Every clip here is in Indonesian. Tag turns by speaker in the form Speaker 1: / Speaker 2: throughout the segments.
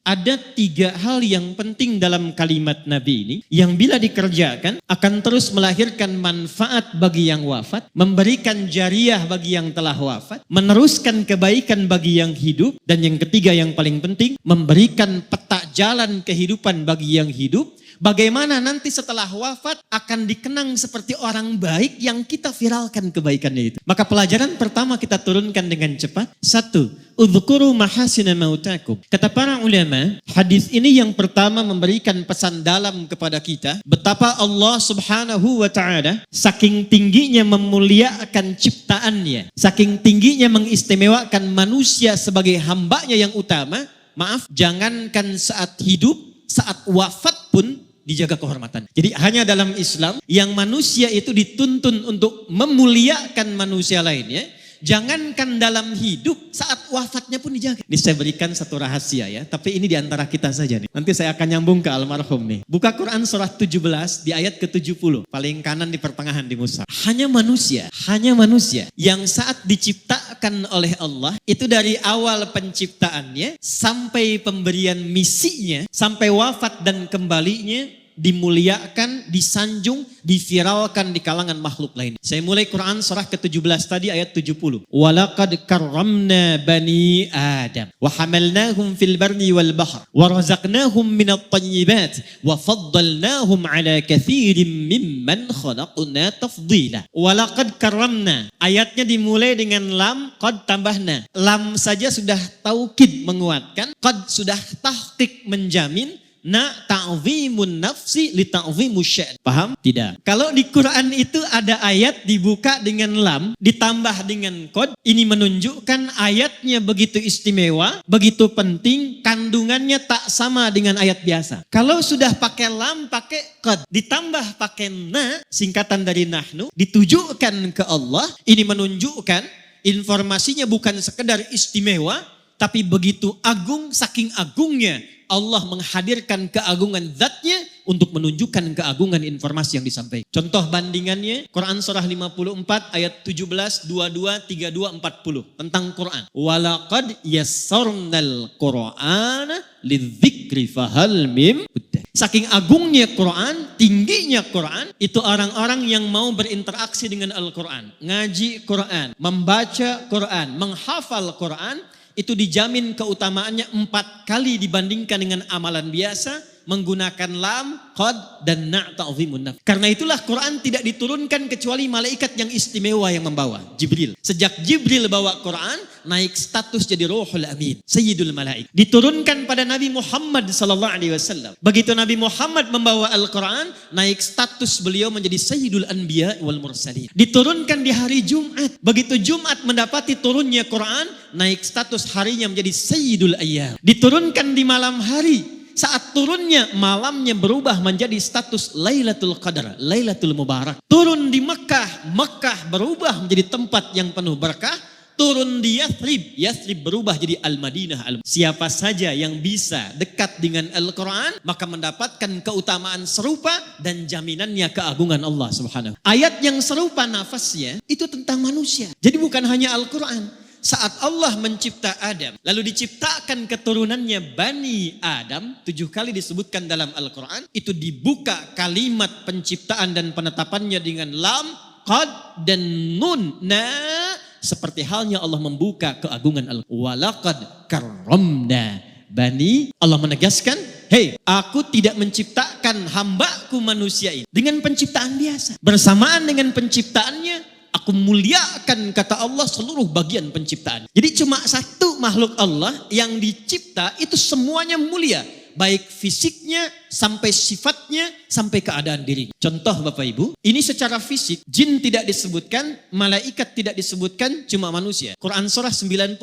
Speaker 1: Ada 3 hal yang penting dalam kalimat Nabi ini yang bila dikerjakan akan terus melahirkan manfaat bagi yang wafat, memberikan jariah bagi yang telah wafat, meneruskan kebaikan bagi yang hidup, dan yang ketiga yang paling penting, memberikan peta jalan kehidupan bagi yang hidup. Bagaimana nanti setelah wafat akan dikenang seperti orang baik yang kita viralkan kebaikannya itu. Maka pelajaran pertama kita turunkan dengan cepat. 1. Udhkuru mahasina mautakum. Kata para ulama, hadis ini yang pertama memberikan pesan dalam kepada kita. Betapa Allah subhanahu wa ta'ala saking tingginya memuliakan ciptaannya. Saking tingginya mengistimewakan manusia sebagai hambanya yang utama. Maaf, jangankan saat hidup, saat wafat pun dijaga kehormatan. Jadi hanya dalam Islam yang manusia itu dituntun untuk memuliakan manusia lainnya. Jangankan dalam hidup, saat wafatnya pun dijaga. Ini saya berikan satu rahasia ya, tapi ini diantara kita saja nih. Nanti saya akan nyambung ke almarhum nih. Buka Quran surah 17 di ayat ke-70. Paling kanan di pertengahan di mushaf. Hanya manusia yang saat diciptakan oleh Allah, itu dari awal penciptaannya sampai pemberian misinya, sampai wafat dan kembalinya, dimuliakan, disanjung, diviralkan di kalangan makhluk lain. Saya mulai Quran surah ke-17 tadi ayat 70. Walaqad karramna bani Adam wa hamalnahum fil barri wal bahr wa razaqnahum minat thayyibat wa faddalnahum ala katsirin mimman khalaqna tafdila. Walaqad karramna. Ayatnya dimulai dengan lam, qad tambahna. Lam saja sudah taukid menguatkan, qad sudah tahqiq menjamin. Ta'zimun nafsi li ta'zimus sya'n. Paham? Tidak. Kalau di Quran itu ada ayat dibuka dengan lam, ditambah dengan qad, ini menunjukkan ayatnya begitu istimewa, begitu penting, kandungannya tak sama dengan ayat biasa. Kalau sudah pakai lam, pakai qad, ditambah pakai na, singkatan dari nahnu, ditujukan ke Allah, ini menunjukkan informasinya bukan sekedar istimewa, tapi begitu agung, saking agungnya Allah menghadirkan keagungan zatnya untuk menunjukkan keagungan informasi yang disampaikan. Contoh bandingannya Quran surah 54 ayat 17, 22, 32, 40 tentang Quran. Walaqad yassarnal Qur'ana lidzikri fahal mim muddakir. Saking agungnya Quran, tingginya Quran, itu orang-orang yang mau berinteraksi dengan Al-Quran, ngaji Quran, membaca Quran, menghafal Quran, itu dijamin keutamaannya 4 kali dibandingkan dengan amalan biasa menggunakan lam, qad, dan na' ta'zimun nafs. Karena itulah Quran tidak diturunkan kecuali malaikat yang istimewa yang membawa, Jibril. Sejak Jibril bawa Quran, naik status jadi Ruhul Amin, Sayyidul Malaik. Diturunkan pada Nabi Muhammad SAW. Begitu Nabi Muhammad membawa Al-Quran, naik status beliau menjadi Sayyidul Anbiya wal Mursalin. Diturunkan di hari Jumat. Begitu Jumat mendapati turunnya Quran, naik status harinya menjadi Sayyidul Ayyam. Diturunkan di malam hari. Saat turunnya, malamnya berubah menjadi status Lailatul Qadar, Lailatul Mubarak. Turun di Mekah, Mekah berubah menjadi tempat yang penuh berkah. Turun di Yathrib, Yathrib berubah jadi Al-Madinah. Siapa saja yang bisa dekat dengan Al-Quran, maka mendapatkan keutamaan serupa dan jaminannya keagungan Allah Subhanahu. Ayat yang serupa nafasnya, itu tentang manusia. Jadi bukan hanya Al-Quran. Saat Allah mencipta Adam, lalu diciptakan keturunannya Bani Adam, 7 kali disebutkan dalam Al-Quran, itu dibuka kalimat penciptaan dan penetapannya dengan lam, qad, dan nun. Nah, seperti halnya Allah membuka keagungan Allah. Walaqad karramna Bani. Allah menegaskan, hei, aku tidak menciptakan hambaku manusia ini dengan penciptaan biasa. Bersamaan dengan penciptaannya, aku muliakan, kata Allah, seluruh bagian penciptaan. Jadi cuma satu makhluk Allah yang dicipta itu semuanya mulia. Baik fisiknya, sampai sifatnya, sampai keadaan diri. Contoh Bapak Ibu, ini secara fisik, jin tidak disebutkan, malaikat tidak disebutkan, cuma manusia. Quran surah 95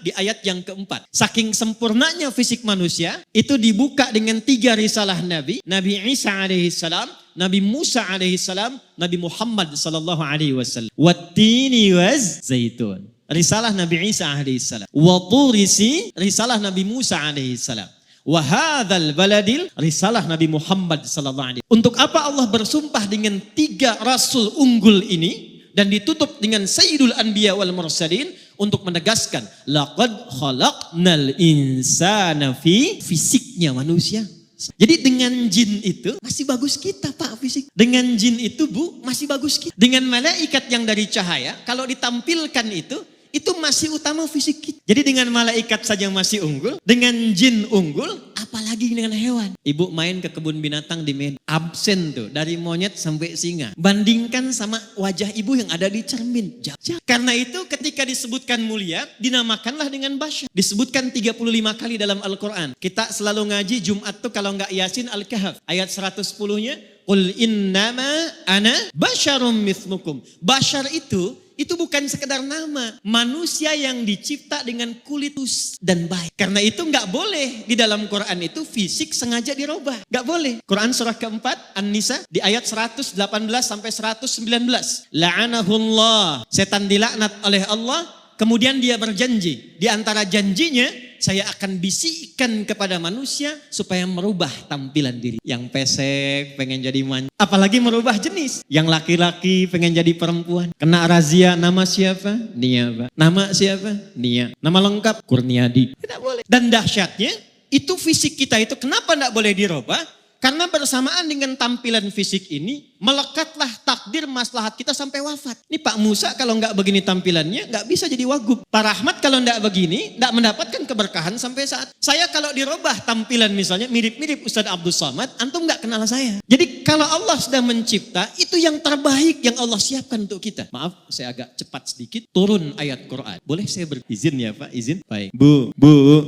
Speaker 1: di ayat yang keempat. Saking sempurnanya fisik manusia, itu dibuka dengan 3 risalah Nabi. Nabi Isa alaihissalam, Nabi Musa alaihissalam, Nabi Muhammad sallallahu alaihi wasallam. Wattini waz zaitun. Risalah Nabi Isa alaihissalam. Wa turisi, risalah Nabi Musa alaihissalam. wa hadzal baladil risalah Nabi Muhammad sallallahu alaihi wasallam. Untuk apa Allah bersumpah dengan 3 rasul unggul ini dan ditutup dengan Sayyidul Anbiya wal Mursalin untuk menegaskan laqad khalaqnal insana fi fisiknya manusia. Jadi dengan jin itu masih bagus kita Pak fisik. Dengan jin itu Bu masih bagus kita. Dengan malaikat yang dari cahaya kalau ditampilkan itu masih utama fisik kita. Jadi dengan malaikat saja masih unggul, dengan jin unggul, apalagi dengan hewan. Ibu main ke kebun binatang di Medan, absen tuh dari monyet sampai singa. Bandingkan sama wajah ibu yang ada di cermin. Jauh. Karena itu ketika disebutkan mulia, dinamakanlah dengan basyar. Disebutkan 35 kali dalam Al-Quran. Kita selalu ngaji Jumat tuh kalau enggak Yasin Al-Kahf. Ayat 110-nya, Qul innama ana basyarum mithlukum. Basyar itu bukan sekedar nama. Manusia yang dicipta dengan kulit dan baik. Karena itu enggak boleh di dalam Quran itu fisik sengaja dirubah. Enggak boleh. Quran surah keempat An-Nisa di ayat 118 sampai 119. La'anahullah. Setan dilaknat oleh Allah. Kemudian dia berjanji. Di antara janjinya, saya akan bisikkan kepada manusia supaya merubah tampilan diri. Yang pesek pengen jadi manja. Apalagi merubah jenis. Yang laki-laki pengen jadi perempuan. Kena razia, nama siapa? Nia Pak. Nama siapa? Nia. Nama lengkap? Kurniadi. Tidak boleh. Dan dahsyatnya, itu fisik kita itu kenapa tidak boleh dirubah? Karena bersamaan dengan tampilan fisik ini, melekatlah takdir maslahat kita sampai wafat. Ini Pak Musa kalau nggak begini tampilannya, nggak bisa jadi wagub. Pak Rahmat kalau nggak begini, nggak mendapatkan keberkahan sampai saat. Saya kalau dirubah tampilan misalnya, mirip-mirip Ustadz Abdul Somad, antum nggak kenal saya. Jadi kalau Allah sudah mencipta, itu yang terbaik yang Allah siapkan untuk kita. Maaf, saya agak cepat sedikit, turun ayat Quran. Boleh saya berizin ya Pak? Izin? Baik. Bu.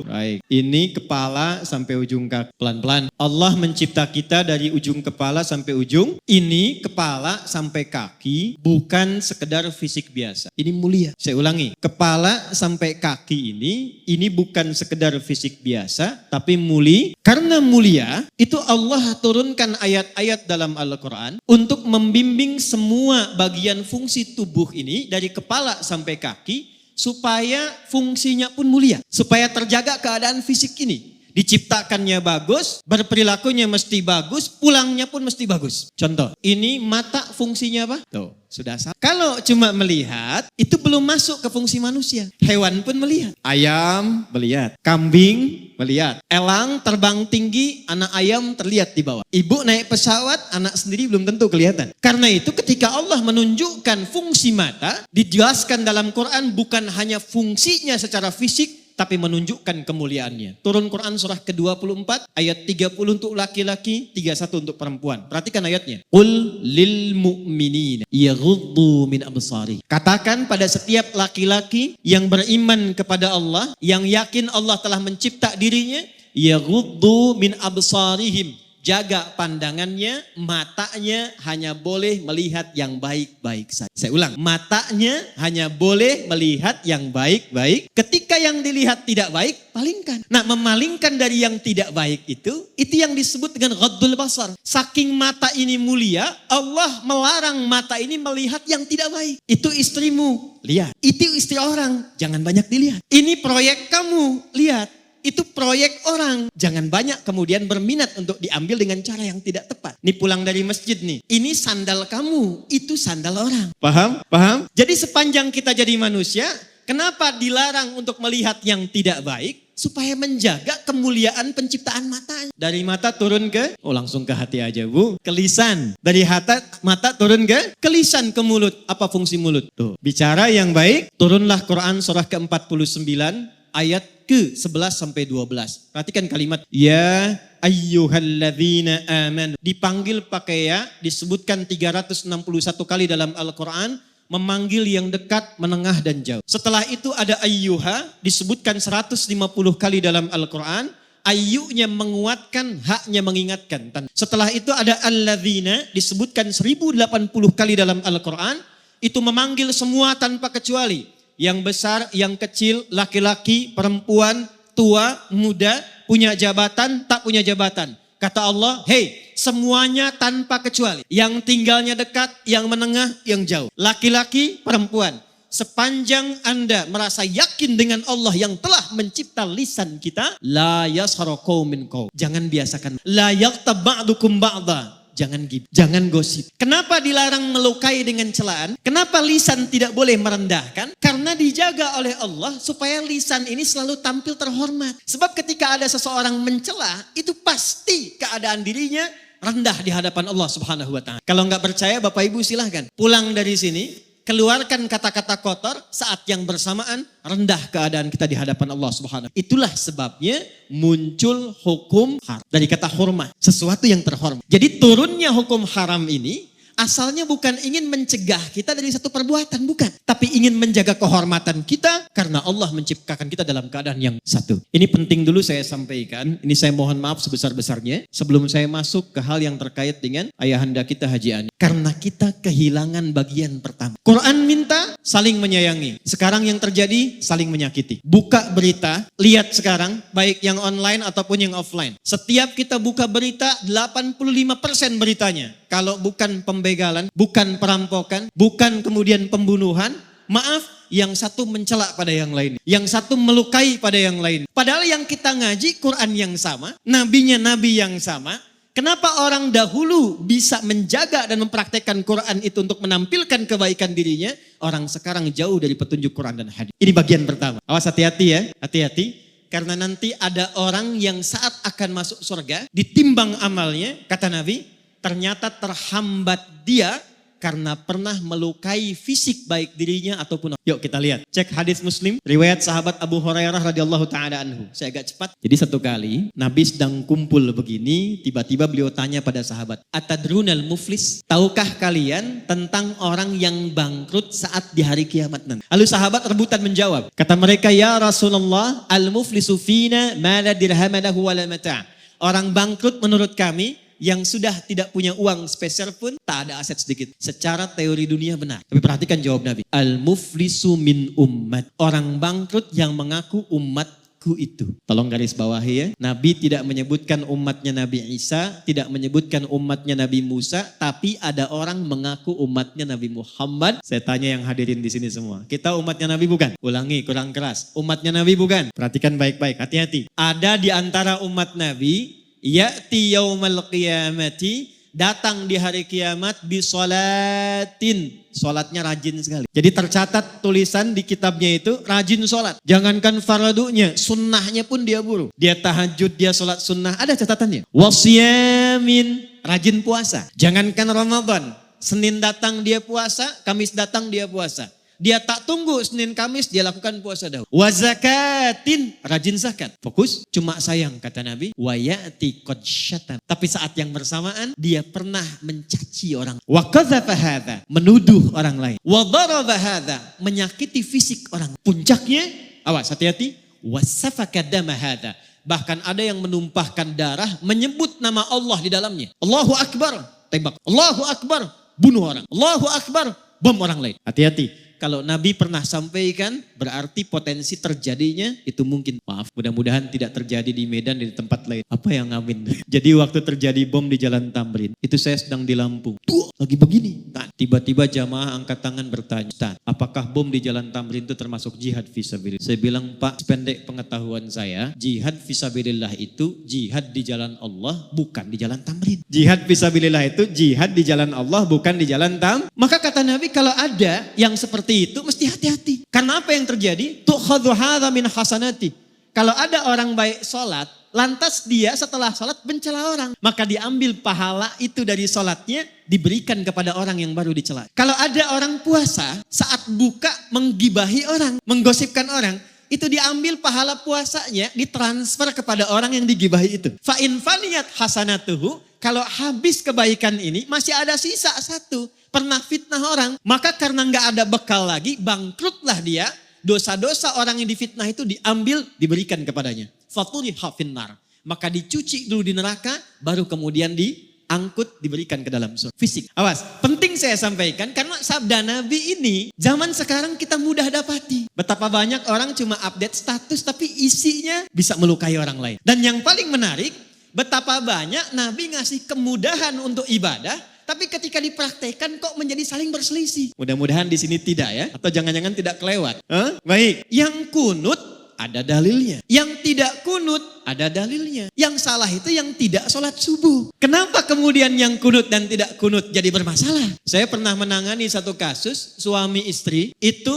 Speaker 1: Baik. Ini kepala sampai ujung kaki. Pelan-pelan. Allah mencipta kita dari ujung kepala sampai ujung. Ini kepala sampai kaki bukan sekedar fisik biasa. Ini mulia. Saya ulangi. Kepala sampai kaki ini bukan sekedar fisik biasa tapi mulia. Karena mulia itu Allah turunkan ayat-ayat dalam Al-Quran untuk membimbing semua bagian fungsi tubuh ini dari kepala sampai kaki supaya fungsinya pun mulia. Supaya terjaga keadaan fisik ini. Diciptakannya bagus, berperilakunya mesti bagus, pulangnya pun mesti bagus. Contoh, ini mata fungsinya apa? Tuh, sudah sama. Kalau cuma melihat, itu belum masuk ke fungsi manusia. Hewan pun melihat. Ayam melihat, kambing melihat. Elang terbang tinggi, anak ayam terlihat di bawah. Ibu naik pesawat, anak sendiri belum tentu kelihatan. Karena itu ketika Allah menunjukkan fungsi mata, dijelaskan dalam Quran bukan hanya fungsinya secara fisik, tapi menunjukkan kemuliaannya. Turun Quran surah ke-24 ayat 30 untuk laki-laki, 31 untuk perempuan. Perhatikan ayatnya. Qul lil mu'minina yaghuddu min absari. Katakan pada setiap laki-laki yang beriman kepada Allah, yang yakin Allah telah mencipta dirinya, yaghuddu min absarihim. Jaga pandangannya, matanya hanya boleh melihat yang baik-baik saja. Saya ulang, matanya hanya boleh melihat yang baik-baik. Ketika yang dilihat tidak baik, palingkan. Nah, memalingkan dari yang tidak baik itu yang disebut dengan ghaddul basar. Saking mata ini mulia, Allah melarang mata ini melihat yang tidak baik. Itu istrimu, lihat. Itu istri orang, jangan banyak dilihat. Ini proyek kamu, lihat. Itu proyek orang. Jangan banyak kemudian berminat untuk diambil dengan cara yang tidak tepat. Ini pulang dari masjid nih. Ini sandal kamu, itu sandal orang. Paham? Paham? Jadi sepanjang kita jadi manusia, kenapa dilarang untuk melihat yang tidak baik? Supaya menjaga kemuliaan penciptaan matanya. Dari mata turun ke, langsung ke hati aja Bu. Ke lisan. Dari mata turun ke lisan, ke mulut. Apa fungsi mulut? Tuh. Bicara yang baik, turunlah Quran surah ke-49 ayat ke-11 sampai 12. Perhatikan kalimat ya ayyuhalladzina amanu. Dipanggil pakai ya, disebutkan 361 kali dalam Al-Quran, memanggil yang dekat, menengah dan jauh. Setelah itu ada ayyuha, disebutkan 150 kali dalam Al-Quran. Ayyunya menguatkan, haknya mengingatkan. Setelah itu ada alladzina, disebutkan 1080 kali dalam Al-Quran. Itu memanggil semua tanpa kecuali. Yang besar, yang kecil, laki-laki, perempuan, tua, muda, punya jabatan, tak punya jabatan. Kata Allah, hey, semuanya tanpa kecuali. Yang tinggalnya dekat, yang menengah, yang jauh. Laki-laki, perempuan. sepanjang Anda merasa yakin dengan Allah yang telah mencipta lisan kita, la yasharu qaumin qaum. Jangan biasakan. La yaghtab ba'dukum ba'dha. Jangan gibah, jangan gosip. Kenapa dilarang melukai dengan celaan? Kenapa lisan tidak boleh merendahkan? Karena dijaga oleh Allah supaya lisan ini selalu tampil terhormat. Sebab ketika ada seseorang mencela, itu pasti keadaan dirinya rendah di hadapan Allah Subhanahu wa taala. Kalau nggak percaya, Bapak Ibu silahkan pulang dari sini, keluarkan kata-kata kotor, saat yang bersamaan rendah keadaan kita di hadapan Allah Subhanahu. Itulah sebabnya muncul hukum haram. Dari kata hurmah, sesuatu yang terhormat. Jadi turunnya hukum haram ini asalnya bukan ingin mencegah kita dari satu perbuatan, bukan. Tapi ingin menjaga kehormatan kita karena Allah menciptakan kita dalam keadaan yang satu. Ini penting dulu saya sampaikan. Ini saya mohon maaf sebesar-besarnya sebelum saya masuk ke hal yang terkait dengan ayahanda kita Haji Ani. Karena kita kehilangan bagian pertama. Quran minta saling menyayangi. Sekarang yang terjadi saling menyakiti. Buka berita, lihat sekarang baik yang online ataupun yang offline. Setiap kita buka berita 85% beritanya. Kalau bukan pembegalan, bukan perampokan, bukan kemudian pembunuhan, maaf, yang satu mencela pada yang lain. Yang satu melukai pada yang lain. Padahal yang kita ngaji Quran yang sama, nabinya nabi yang sama. Kenapa orang dahulu bisa menjaga dan mempraktekkan Quran itu untuk menampilkan kebaikan dirinya? Orang sekarang jauh dari petunjuk Quran dan hadis. Ini bagian pertama. Awas hati-hati ya, hati-hati. Karena nanti ada orang yang saat akan masuk surga, ditimbang amalnya, kata Nabi, ternyata terhambat dia karena pernah melukai fisik baik dirinya ataupun. Yuk kita lihat. Cek hadis Muslim, riwayat sahabat Abu Hurairah radhiyallahu taala anhu. Saya agak cepat. Jadi satu kali Nabi sedang kumpul begini, tiba-tiba beliau tanya pada sahabat, "Atadrunal muflis? Tahukah kalian tentang orang yang bangkrut saat di hari kiamat nanti?" Lalu sahabat rebutan menjawab. Kata mereka, "Ya Rasulullah, al-muflisu fina ma la dirham lahu wa la mata'." Orang bangkrut menurut kami yang sudah tidak punya uang sepeser pun, tak ada aset sedikit. Secara teori dunia benar. Tapi perhatikan jawab Nabi. Al-muflisu min ummat. Orang bangkrut yang mengaku umatku itu. Tolong garis bawahi ya. Nabi tidak menyebutkan umatnya Nabi Isa, tidak menyebutkan umatnya Nabi Musa, tapi ada orang mengaku umatnya Nabi Muhammad. Saya tanya yang hadirin di sini semua. Kita umatnya Nabi bukan? Ulangi, kurang keras. Umatnya Nabi bukan? Perhatikan baik-baik, hati-hati. Ada di antara umat Nabi, ya'ti yaumal qiyamati, datang di hari kiamat bisolatin. Solatnya rajin sekali. Jadi tercatat tulisan di kitabnya itu rajin solat. Jangankan fardunya, sunnahnya pun dia buru. Dia tahajud, dia solat sunnah, ada catatannya. Wasyamin, rajin puasa. Jangankan Ramadan, Senin datang dia puasa, Kamis datang dia puasa. Dia tak tunggu Senin Kamis, dia lakukan puasa dahulu. Wa zakatin, rajin zakat. Fokus, cuma sayang kata Nabi, wa ya'ti qad syatam. Tapi saat yang bersamaan dia pernah mencaci orang. Wa qadzafa hadza, menuduh orang lain. Wa daraba hadza, menyakiti fisik orang. Puncaknya, awas hati-hati, wa safaka dama hadza. Bahkan ada yang menumpahkan darah, menyebut nama Allah di dalamnya. Allahu Akbar, tembak. Allahu Akbar, bunuh orang. Allahu Akbar, bom orang lain. Hati-hati. Kalau Nabi pernah sampaikan, berarti potensi terjadinya itu mungkin. Maaf, mudah-mudahan tidak terjadi di Medan, di tempat lain. Apa yang amin? Jadi waktu terjadi bom di Jalan Tamrin, itu saya sedang di Lampung. Tuh, lagi begini. Tiba-tiba jamaah angkat tangan bertanya, "Ustaz, apakah bom di Jalan Tamrin itu termasuk jihad fisabilillah?" Saya bilang, "Pak, sependek pengetahuan saya, jihad fisabilillah itu jihad di jalan Allah, bukan di Jalan Tamrin. Jihad fisabilillah itu jihad di jalan Allah, bukan di Jalan Tam." Maka kata Nabi, kalau ada yang seperti itu mesti hati-hati. Karena apa yang terjadi? Tu'khadhu hadza min hasanati. Kalau ada orang baik sholat, lantas dia setelah sholat mencela orang, maka diambil pahala itu dari sholatnya, diberikan kepada orang yang baru dicela. Kalau ada orang puasa, saat buka menggibahi orang, menggosipkan orang, itu diambil pahala puasanya, ditransfer kepada orang yang digibahi itu. Fa in faniyat hasanatuhu, kalau habis kebaikan ini masih ada sisa satu, pernah fitnah orang, maka karena nggak ada bekal lagi, bangkrutlah dia. Dosa-dosa orang yang difitnah itu diambil, diberikan kepadanya. Faturiha finnar, maka dicuci dulu di neraka, baru kemudian diangkut, diberikan ke dalam surga. Fisik. Awas, penting saya sampaikan karena sabda Nabi ini zaman sekarang kita mudah dapati. Betapa banyak orang cuma update status tapi isinya bisa melukai orang lain. Dan yang paling menarik, betapa banyak Nabi ngasih kemudahan untuk ibadah, Tapi ketika dipraktekkan kok menjadi saling berselisih. Mudah-mudahan di sini tidak ya. Atau jangan-jangan tidak kelewat. Baik, yang kunut ada dalilnya. Yang tidak kunut ada dalilnya. Yang salah itu yang tidak sholat subuh. Kenapa kemudian yang kunut dan tidak kunut jadi bermasalah? Saya pernah menangani satu kasus suami istri itu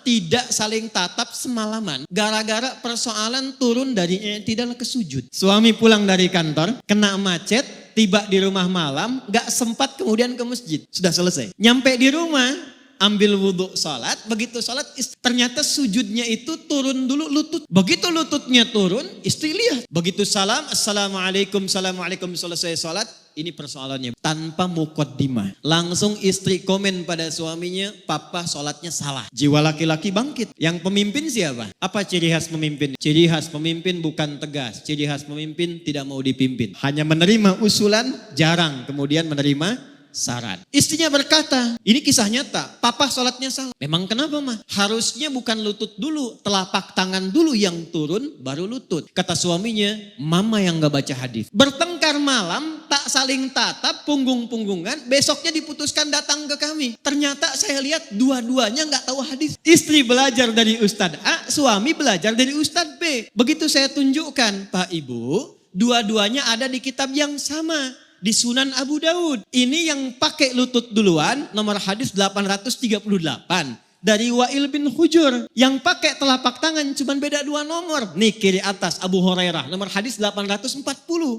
Speaker 1: tidak saling tatap semalaman. Gara-gara persoalan turun dari i'tidal ke sujud. Suami pulang dari kantor, kena macet, tiba di rumah malam, gak sempat kemudian ke masjid. Sudah selesai. Nyampe di rumah, ambil wudhu sholat, begitu sholat ternyata sujudnya itu turun dulu lutut. Begitu lututnya turun, istri lihat. Begitu salam, assalamualaikum, assalamualaikum, selesai sholat. Ini persoalannya tanpa muqaddimah. Langsung istri komen pada suaminya, papa sholatnya salah. Jiwa laki-laki bangkit. Yang pemimpin siapa? Apa ciri khas pemimpin? Ciri khas pemimpin bukan tegas. Ciri khas pemimpin tidak mau dipimpin. Hanya menerima usulan, jarang kemudian menerima saran. Istrinya berkata, ini kisah nyata, papa sholatnya salah. Memang kenapa mah? Harusnya bukan lutut dulu, telapak tangan dulu yang turun, baru lutut. Kata suaminya, mama yang gak baca hadis. Bertengkar malam, tak saling tatap, punggung-punggungan, besoknya diputuskan datang ke kami. Ternyata saya lihat dua-duanya gak tahu hadis. Istri belajar dari Ustadz A, suami belajar dari Ustadz B. Begitu saya tunjukkan, Pak Ibu, dua-duanya ada di kitab yang sama. Di Sunan Abu Daud. Ini yang pakai lutut duluan, nomor hadis 838. Dari Wa'il bin Hujur. Yang pakai telapak tangan cuma beda 2 nomor. Nih kiri atas Abu Hurairah, nomor hadis 840.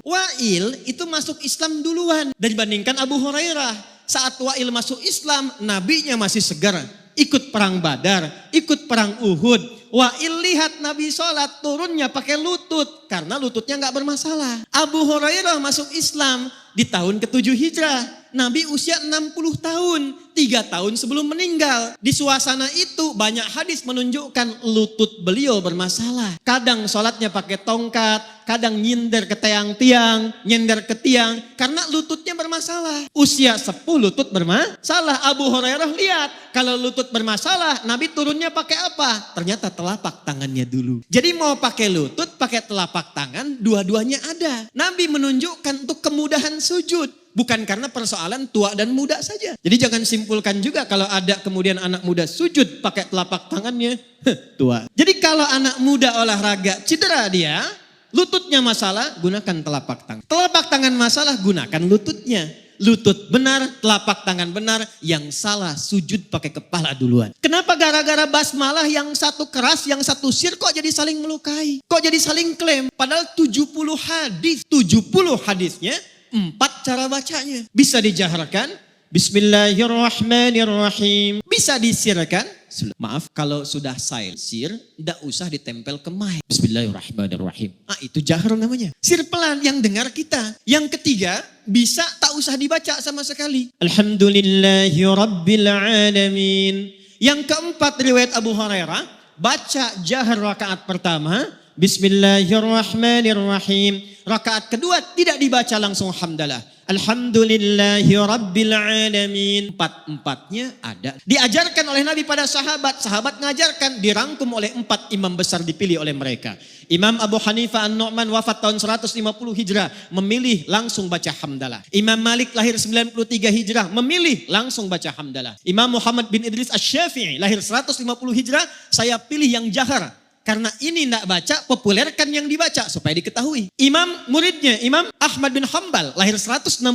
Speaker 1: Wa'il itu masuk Islam duluan dibandingkan Abu Hurairah. Saat Wa'il masuk Islam, nabinya masih segar. Ikut perang Badar, ikut perang Uhud. Wa'il lihat Nabi sholat, turunnya pakai lutut. Karena lututnya gak bermasalah. Abu Hurairah masuk Islam di tahun ke-7 Hijrah. Nabi usia 60 tahun. 3 tahun sebelum meninggal. Di suasana itu banyak hadis menunjukkan lutut beliau bermasalah. Kadang sholatnya pakai tongkat. Kadang nyindir ke tiang-tiang. Nyindir ke tiang. Karena lututnya bermasalah. Usia 10 lutut bermasalah. Abu Hurairah lihat. Kalau lutut bermasalah, Nabi turunnya pakai apa? Ternyata telapak tangannya dulu. Jadi mau pakai lutut, pakai telapak tangan, dua-duanya ada. Nabi menunjukkan untuk kemudahan sujud. Bukan karena persoalan tua dan muda saja. Jadi jangan simpulkan juga kalau ada kemudian anak muda sujud pakai telapak tangannya, tua. Jadi kalau anak muda olahraga cedera dia, lututnya masalah, gunakan telapak tangan. Telapak tangan masalah, gunakan lututnya. Lutut benar, telapak tangan benar, yang salah sujud pakai kepala duluan. Kenapa gara-gara basmalah yang satu keras, yang satu sir kok jadi saling melukai? Kok jadi saling klaim? Padahal 70 hadis, 70 hadisnya 4 cara bacanya. Bisa dijaharkan, Bismillahirrahmanirrahim. Bisa disirkan, maaf kalau sudah sir, tidak usah ditempel ke mic. Bismillahirrahmanirrahim. Itu jahar namanya. Sir pelan yang dengar kita. Yang ketiga, bisa tak usah dibaca sama sekali. Alhamdulillahirabbil alamin. Yang keempat riwayat Abu Hurairah, baca jahar rakaat pertama, Bismillahirrahmanirrahim. Rakaat kedua tidak dibaca langsung hamdalah. Alhamdulillahirabbil alamin. 4-4-nya ada. Diajarkan oleh Nabi pada sahabat. Sahabat ngajarkan, dirangkum oleh 4 imam besar dipilih oleh mereka. Imam Abu Hanifah An-Nu'man wafat tahun 150 Hijrah. Memilih langsung baca hamdalah. Imam Malik lahir 93 Hijrah. Memilih langsung baca hamdalah. Imam Muhammad bin Idris Asy-Syafi'i lahir 150 Hijrah. Saya pilih yang jahar. Karena ini tidak baca, populerkan yang dibaca supaya diketahui. Imam muridnya, Imam Ahmad bin Hanbal, lahir 164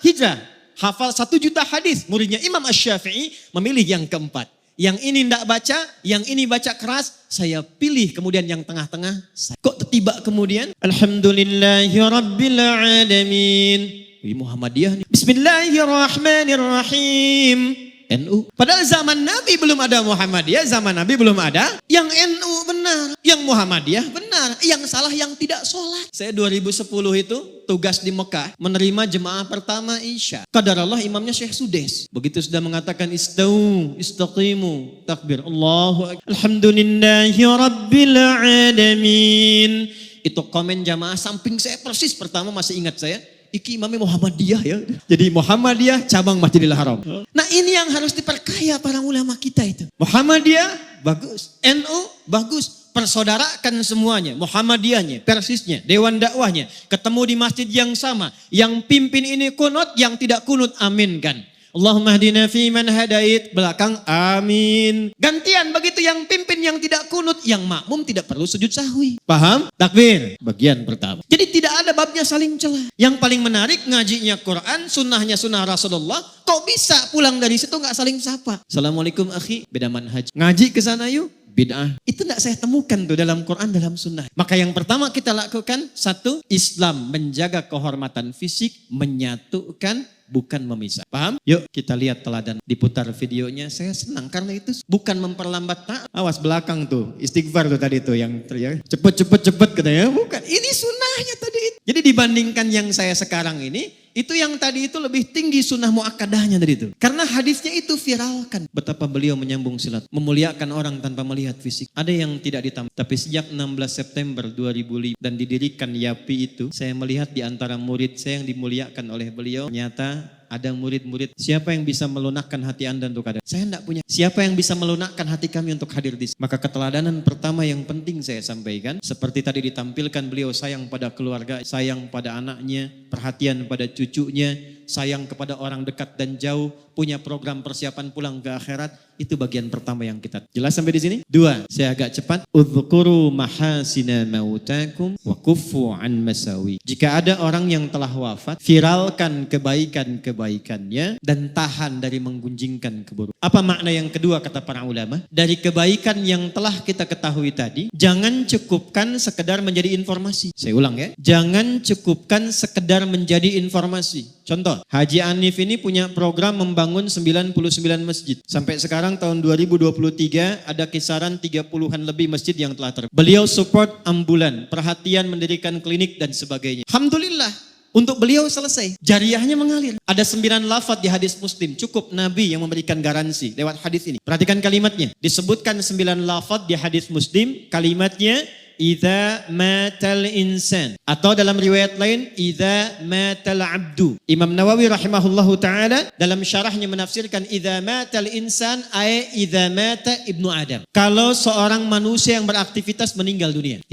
Speaker 1: Hijrah. Hafal 1 juta hadis. Muridnya Imam Asy-Syafi'i memilih yang keempat. Yang ini tidak baca, yang ini baca keras, saya pilih kemudian yang tengah-tengah. Kok tiba kemudian? Alhamdulillahirabbil alamin. Muhammadiyah nih. Bismillahirrahmanirrahim. NU. Padahal zaman Nabi belum ada Muhammadiyah, zaman Nabi belum ada. Yang NU benar, yang Muhammadiyah benar, yang salah yang tidak sholat. Saya 2010 itu tugas di Mekah menerima jemaah pertama Isya. Qadarullah imamnya Syekh Sudes. Begitu sudah mengatakan istau, istaqimu, takbir, Allahu akbar. Alhamdulillahi rabbil alamin. Itu komen jamaah samping saya persis pertama masih ingat saya. Iki imamnya Muhammadiyah ya. Jadi Muhammadiyah cabang Masjidil Haram. Nah ini yang harus diperkaya para ulama kita itu. Muhammadiyah bagus. NU bagus. persaudarakan semuanya, Muhammadiyahnya, Persisnya, Dewan Dakwahnya, ketemu di masjid yang sama. Yang pimpin ini kunut, yang tidak kunut aminkan. Allahumma hdina fi man hadait, belakang amin. Gantian begitu yang pimpin yang tidak kunut, yang makmum tidak perlu sujud sahwi. Paham? Takbir. Bagian pertama. Jadi tidak ada babnya saling celah. Yang paling menarik ngajinya Quran, sunnahnya sunnah Rasulullah. Kok bisa pulang dari situ nggak saling sapa? Assalamualaikum akhi, beda manhaj. Ngaji ke sana yuk. Bid'ah. Itu tidak saya temukan tuh dalam Quran, dalam sunnah. Maka yang pertama kita lakukan, satu, Islam menjaga kehormatan fisik, menyatukan, bukan memisah. Paham? Yuk kita lihat teladan. Diputar videonya, saya senang karena itu bukan memperlambat. Awas belakang tuh, istighfar tuh tadi tuh yang teriak, cepet katanya. Bukan, ini sunnahnya tadi. Jadi dibandingkan yang saya sekarang ini, itu yang tadi itu lebih tinggi sunnah muakkadahnya tadi itu. Karena hadisnya itu viralkan. Betapa beliau menyambung silat, memuliakan orang tanpa melihat fisik. Ada yang tidak ditambah. Tapi sejak 16 September 2005 dan didirikan YAPI itu, saya melihat di antara murid saya yang dimuliakan oleh beliau, ternyata ada murid-murid. Siapa yang bisa melunakkan hati Anda untuk hadir? Saya tidak punya. Siapa yang bisa melunakkan hati kami untuk hadir di sini? Maka keteladanan pertama yang penting saya sampaikan, seperti tadi ditampilkan, beliau sayang pada keluarga, sayang pada anaknya, perhatian pada cucunya, sayang kepada orang dekat dan jauh, punya program persiapan pulang ke akhirat. Itu bagian pertama yang kita jelas sampai di sini. Dua, saya agak cepat. Udzkuru mahasina mautakum wa kuffu an masawi. Jika ada orang yang telah wafat, viralkan kebaikan-kebaikannya dan tahan dari menggunjingkan keburukan. Apa makna yang kedua kata para ulama? Dari kebaikan yang telah kita ketahui tadi, jangan cukupkan sekedar menjadi informasi. Saya ulang ya. Jangan cukupkan sekedar menjadi informasi. Contoh, Haji Anif ini punya program membangun 99 masjid. Sampai sekarang tahun 2023 ada kisaran 30-an lebih masjid yang telah terbangun. Beliau support ambulan, perhatian mendirikan klinik dan sebagainya. Alhamdulillah, untuk beliau selesai. Jariahnya mengalir. Ada 9 lafaz di hadis Muslim. Cukup Nabi yang memberikan garansi lewat hadis ini. Perhatikan kalimatnya. Disebutkan 9 lafaz di hadis Muslim. Kalimatnya, idza matal insan, atau dalam riwayat lain idza matal abdu. Imam Nawawi rahimahullahu taala dalam syarahnya menafsirkan idza matal insan ay idza mata ibnu Adam. Kalau seorang manusia yang beraktivitas meninggal dunia.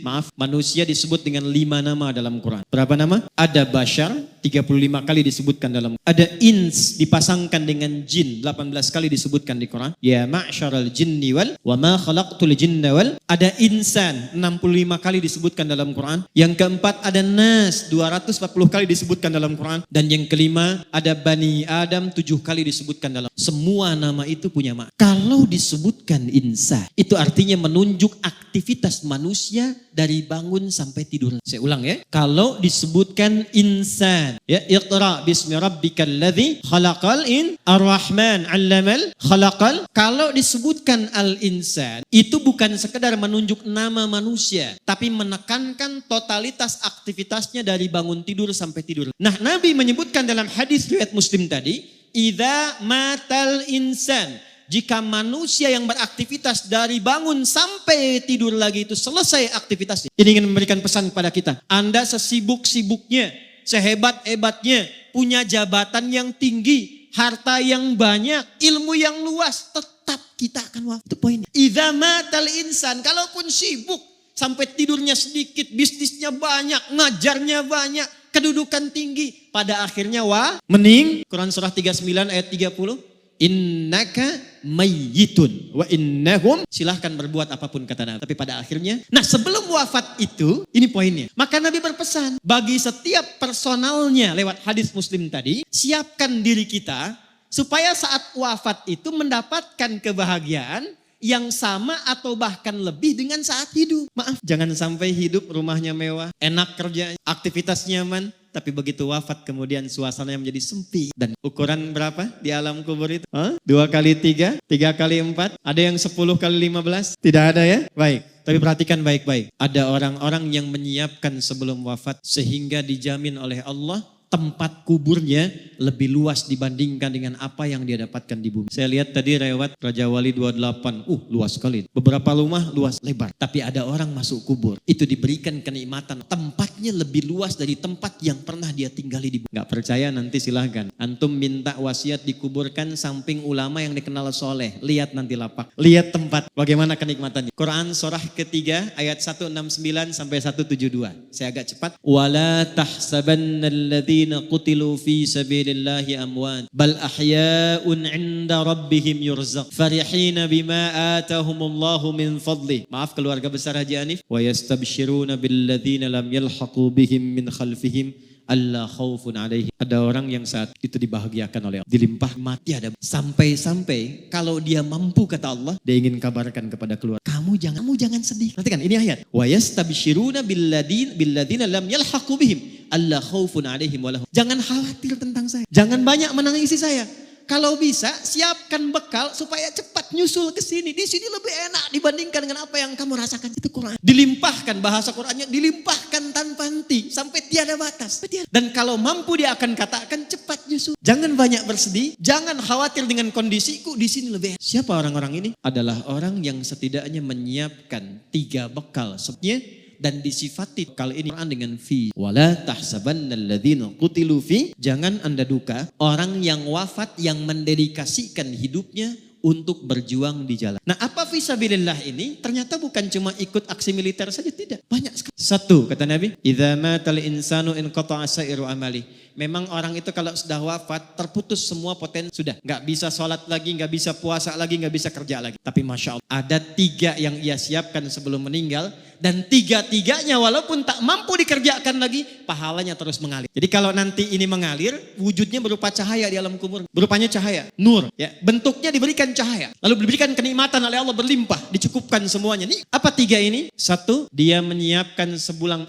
Speaker 1: Maaf, manusia disebut dengan 5 nama dalam Quran. Berapa nama? Ada bashar 35 kali disebutkan dalam. Ada ins dipasangkan dengan jin 18 kali disebutkan di Quran. Ya ma'syaral jinni wal wa ma khalaqtul jinna wal. Ada insan 65 kali disebutkan dalam Quran. Yang keempat ada nas 240 kali disebutkan dalam Quran. Dan yang kelima ada Bani Adam 7 kali disebutkan dalam. Semua nama itu punya makna. Kalau disebutkan insan, itu artinya menunjuk aktivitas manusia dari bangun sampai tidur. Saya ulang ya. Kalau disebutkan insan, ya, iqra bismi rabbikal ladzi khalaqal ar-rahman 'allamal khalaqal. Kalau disebutkan al-insan, itu bukan sekedar menunjuk nama manusia, tapi menekankan totalitas aktivitasnya dari bangun tidur sampai tidur. Nah, Nabi menyebutkan dalam hadis riwayat Muslim tadi, idza matal insan, jika manusia yang beraktivitas dari bangun sampai tidur lagi itu selesai aktivitasnya. Ini ingin memberikan pesan kepada kita. Anda sesibuk-sibuknya, sehebat-hebatnya, punya jabatan yang tinggi, harta yang banyak, ilmu yang luas, tetap kita akan wafat. Itu poinnya. Idza matal insan, kalaupun sibuk sampai tidurnya sedikit, bisnisnya banyak, ngajarnya banyak, kedudukan tinggi, pada akhirnya mening. Quran surah 39 ayat 30. Innaka mayyitun wa innahum, silahkan berbuat apapun kata Nabi, tapi pada akhirnya, nah sebelum wafat itu, ini poinnya, maka Nabi berpesan bagi setiap personalnya lewat hadis Muslim tadi, siapkan diri kita supaya saat wafat itu mendapatkan kebahagiaan yang sama atau bahkan lebih dengan saat hidup. Maaf, jangan sampai hidup rumahnya mewah, enak kerja, aktivitas nyaman, tapi begitu wafat kemudian suasananya menjadi sempit. Dan ukuran berapa di alam kubur itu? 2 kali 3, 3 kali 4, ada yang 10 kali 15? Tidak ada ya? Baik, tapi perhatikan baik-baik. Ada orang-orang yang menyiapkan sebelum wafat sehingga dijamin oleh Allah tempat kuburnya lebih luas dibandingkan dengan apa yang dia dapatkan di bumi. Saya lihat tadi lewat Raja Wali 28, luas sekali. Beberapa rumah luas lebar, tapi ada orang masuk kubur, itu diberikan kenikmatan. Tempatnya lebih luas dari tempat yang pernah dia tinggali di bumi. Gak percaya nanti silahkan. Antum minta wasiat dikuburkan samping ulama yang dikenal soleh. Lihat nanti lapak. Lihat tempat bagaimana kenikmatannya. Quran surah ketiga ayat 169 sampai 172. Saya agak cepat. Wala tahsabannalladzina qutilu fi sabilillahi amwat bal ahya'un 'inda rabbihim yurzaq farihina bima atahumullahu min fadli. Maaf keluarga besar Haji Hanif. Wa yastabshiruna billadzina lam yalhaqu bihim min khalfihim alla khaufun alaihim. Ada orang yang saat itu dibahagiakan oleh Allah, dilimpah mati ada. Sampai-sampai kalau dia mampu kata Allah, dia ingin kabarkan kepada keluarga, kamu jangan sedih. Perhatikan ini ayat. Wa yastabshiruna billadzina lam yalhaqu bihim alla khaufun alaihim wa lahum. Jangan khawatir tentang saya. Jangan banyak menangisi saya. Kalau bisa siapkan bekal supaya cepat nyusul ke sini. Di sini lebih enak dibandingkan dengan apa yang kamu rasakan. Itu Quran. Dilimpahkan, bahasa Qurannya dilimpahkan tanpa henti sampai tiada batas. Dan kalau mampu dia akan katakan cepat nyusul. Jangan banyak bersedih, jangan khawatir dengan kondisiku, di sini lebih enak. Siapa orang-orang ini? Adalah orang yang setidaknya menyiapkan 3 bekal sebetulnya. Dan disifati kali ini dengan fi. Wala tahsabannalladzina qutilu fi. Jangan Anda duka orang yang wafat yang mendedikasikan hidupnya untuk berjuang di jalan. Nah, apa fisabilillah ini? Ternyata bukan cuma ikut aksi militer saja, tidak. Banyak sekali. 1 kata Nabi, idza matal insanu inqata'a sa'iru amali. Memang orang itu kalau sudah wafat terputus semua potensi, sudah nggak bisa sholat lagi, nggak bisa puasa lagi, nggak bisa kerja lagi. Tapi masya Allah ada 3 yang ia siapkan sebelum meninggal, dan 3-tiganya walaupun tak mampu dikerjakan lagi, pahalanya terus mengalir. Jadi kalau nanti ini mengalir, wujudnya berupa cahaya di alam kubur, berupanya cahaya, nur, ya, bentuknya diberikan cahaya, lalu diberikan kenikmatan oleh Allah berlimpah, dicukupkan semuanya. Nih apa 3 ini? 1, dia menyiapkan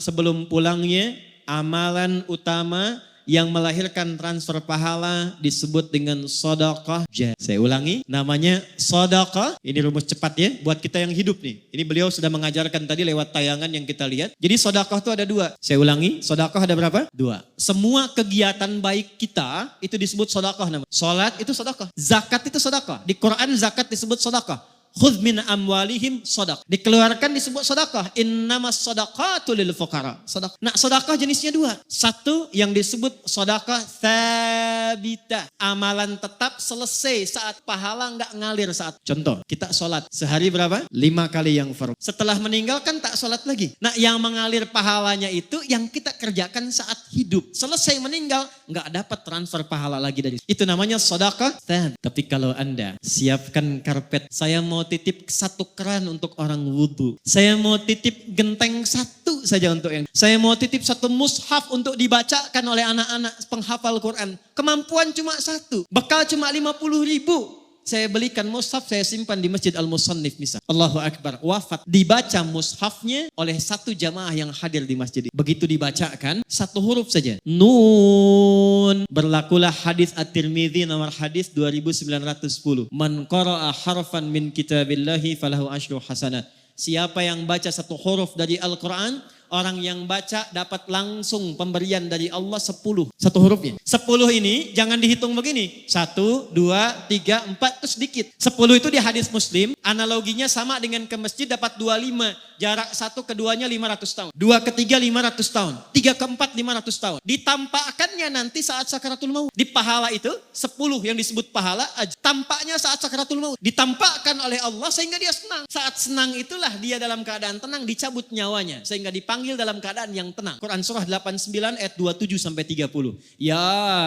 Speaker 1: sebelum pulangnya amalan utama yang melahirkan transfer pahala disebut dengan sedekah jariyah. Saya ulangi, namanya sedekah. Ini rumus cepat ya buat kita yang hidup nih. Ini beliau sudah mengajarkan tadi lewat tayangan yang kita lihat. Jadi sedekah itu ada 2. Saya ulangi, sedekah ada berapa? 2. Semua kegiatan baik kita itu disebut sedekah namanya. Salat itu sedekah, zakat itu sedekah. Di Quran zakat disebut sedekah. Khudz min amwalihim shadaqah. Dikeluarkan disebut sedekah. Innamas shadaqatu lil fuqara. Sedekah. Nah, sedekah jenisnya 2. 1 yang disebut sedekah tsabitah. Amalan tetap selesai saat pahala enggak ngalir saat. Contoh, kita sholat sehari berapa? 5 kali yang fardu. Setelah meninggalkan tak sholat lagi. Nah, yang mengalir pahalanya itu yang kita kerjakan saat hidup. Selesai meninggal enggak dapat transfer pahala lagi dari itu. Itu namanya sedekah tsabitah. Tapi kalau Anda siapkan karpet, saya mau titip 1 keran untuk orang wudhu. Saya mau titip genteng 1 saja untuk yang. Saya mau titip 1 mushaf untuk dibacakan oleh anak-anak penghafal Quran. Kemampuan cuma 1. Bekal cuma 50.000. Saya belikan mushaf, saya simpan di Masjid Al-Musannif misal. Allahu Akbar. Wafat. Dibaca mushafnya oleh 1 jamaah yang hadir di masjid. Begitu dibacakan, 1 huruf saja. Nun. Berlakulah hadis At-Tirmidzi nomor hadis 2910. Man qara'a harfan min kitabillahi falahu asyru hasanat. Siapa yang baca 1 huruf dari Al-Quran, orang yang baca dapat langsung pemberian dari Allah 10. 1 hurufnya. 10 ini jangan dihitung begini. 1, 2, 3, 4 itu sedikit. 10 itu di hadis Muslim. Analoginya sama dengan ke masjid dapat 25. Jarak 1 ke 2-nya 500 tahun. 2 ke 3 500 tahun. 3 ke 4 500 tahun. Ditampakkannya nanti saat sakaratul maut. Di pahala itu 10 yang disebut pahala. Tampaknya saat sakaratul maut. Ditampakkan oleh Allah sehingga dia senang. Saat senang itulah dia dalam keadaan tenang dicabut nyawanya. Sehingga dipanggil dalam keadaan yang tenang. Quran surah 89 ayat 27 sampai 30. Ya